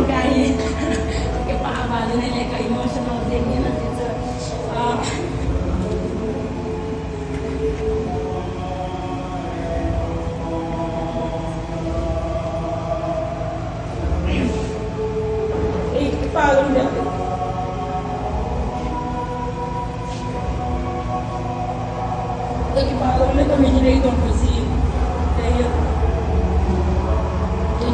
Kaya paabalo nila ka emotional din yun natin sa ipalong natin. Ipalong na kami nila itong kasi kaya Tôi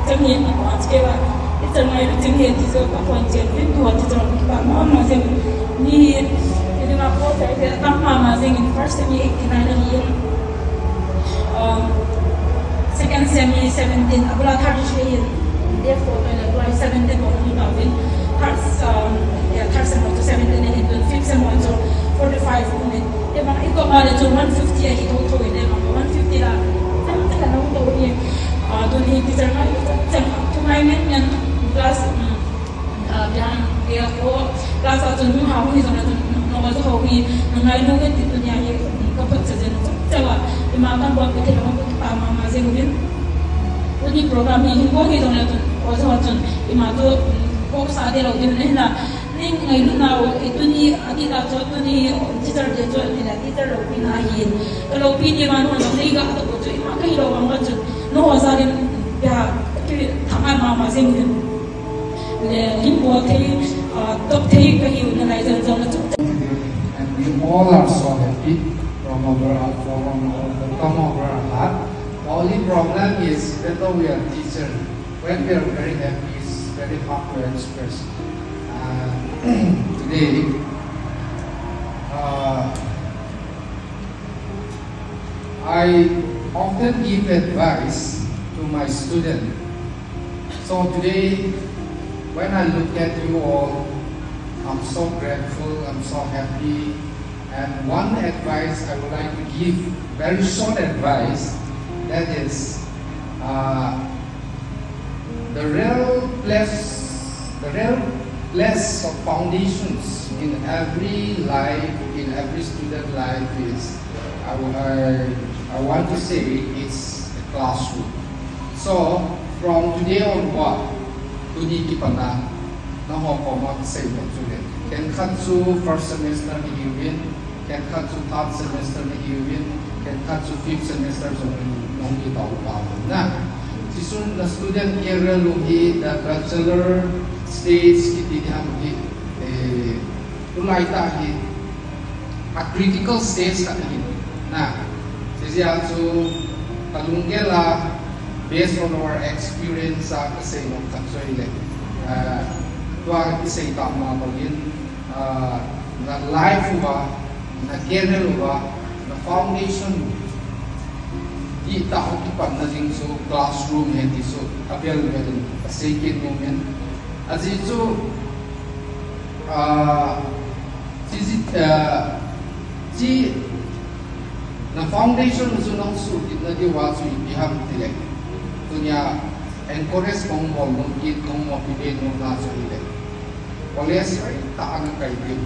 trong hiện thì có cái là cái trong này trong hiện thì giờ các con chuyện biết đùa thì trong cái bạn mà xem như cái mà có thể tăng mà xem in first semi 89 là hiện second semi 17 abla third hiện therefore when apply 17 on 2000 third semi to 17 and then fifth semi to 45 unit để mà ít có mà là cho 150 thì thôi để mà 150 là chắc là nó không đâu nhiều Tuni teacher na tumay men class bihan kaya ko class atun mo hawo ni zona no ma hawo ni ngai no ke titu nya ye kapag sa jen tawa imakan buat ke no pa ma ma se ngin uni program ni ko ni zona tun ko sa tun imato ko sa de lo din na ning ngai lu na itu ni ati ta cho tu ni teacher de cho ni la teacher lo pin a yin lo pin ni ma no ni ga to ko ma kai lo ma chu no sa din ya cái thằng ăn mà xem để những bộ thì tập thì cái hiệu này dần dần nó chụp. And we all are so happy from our come of our heart. The only problem is that though we are teacher, when we are very happy, it's very hard to express. Today, I often give advice to my student. So today, when I look at you all, I'm so grateful, I'm so happy. And one advice I would like to give, very short advice, that is, the real place of foundations in every life, in every student life is, I want to say, it's the classroom. So, from today onward, tuni kipana na hokoma say no student. Can cut to first semester ni hiwin, can cut to third semester ni hiwin, can cut to fifth semester so nong itaw pa na. Sisun na student kira luhi the bachelor stage kiti hamdi tulay tahi a critical stage tahi na. Sisiya so talunggela based on our experience sa kasi ng kansoyle tuwa kasi tama ko yun na life ba na kernel ba na foundation di tao kipan na ding so classroom hindi so apel well second moment as ito na foundation so nang so na di wa so iham tilek punya encourage kong mo mungkin kong motivate mo na sa ile. College ay taang kaibig.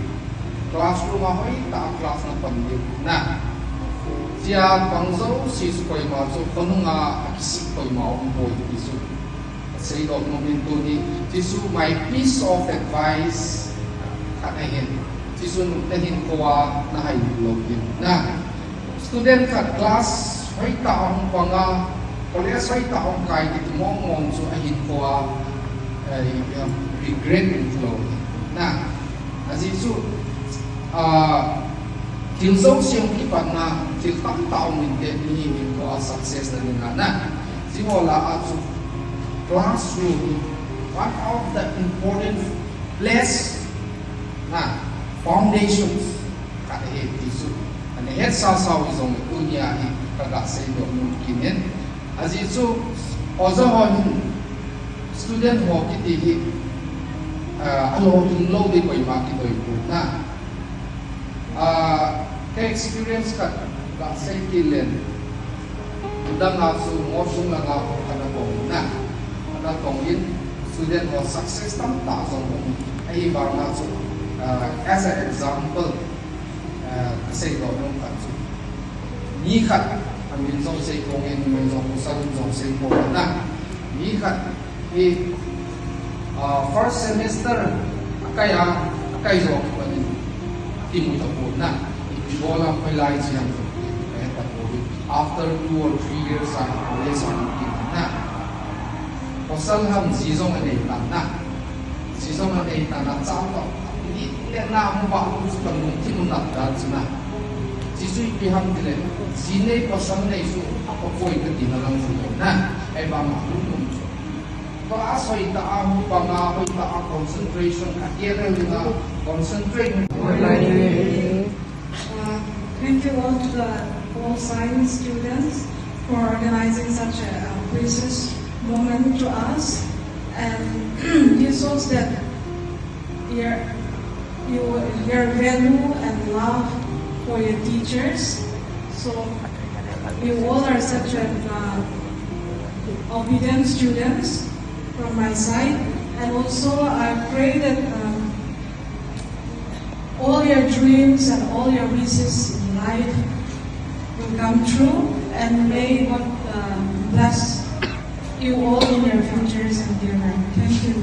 Classroom ay taang class na pandig. Na siya pangso si sukoy ma so kono nga akisip koy ma boy isu. Say do momento ni sisu my piece of advice kanahin. Sisu tahin ko na haylog din. Na student ka class ay taang panga kalau saya tahu kai itu ngomong so ahin ko regret inflow. Nah, azizu kilso siyang kipan na kiltang taong hindi ni ko success na nila. Nah, siwala at classroom one of the important place na foundations kaya isu. Ano head sa isong dunia ni kagasay do mungkin. As itu, orang student ho kita alo lo di koi maki koi na ke experience kat tak saya kilen udang asu ngosung lang ako kana ko na ada tongin student ho success tam ta so ai bar na so as an example kasi do nung kat ni kat 民众是公因民众不生种是过那，你看first semester 繼續啲冇得過那，我啦會來這樣子，after 2 or 3 years 啊，我哋上見那，我生下唔始終係嚟等那，始終係嚟等那找到，你那冇話咁容易冇得到啫嘛。只需要行嘅咧，只呢個生理數，我可以嘅電腦能做那，係幫忙用。Taas ay taang pangakoy taang concentration at yun na concentrate. Thank you all to all science students for organizing such a precious moment to us, and it shows that your value and love for your teachers. So you all are such obedient students from my side, and also I pray that all your dreams and all your wishes in life will come true, and may God bless you all in your futures and dear life. Thank you.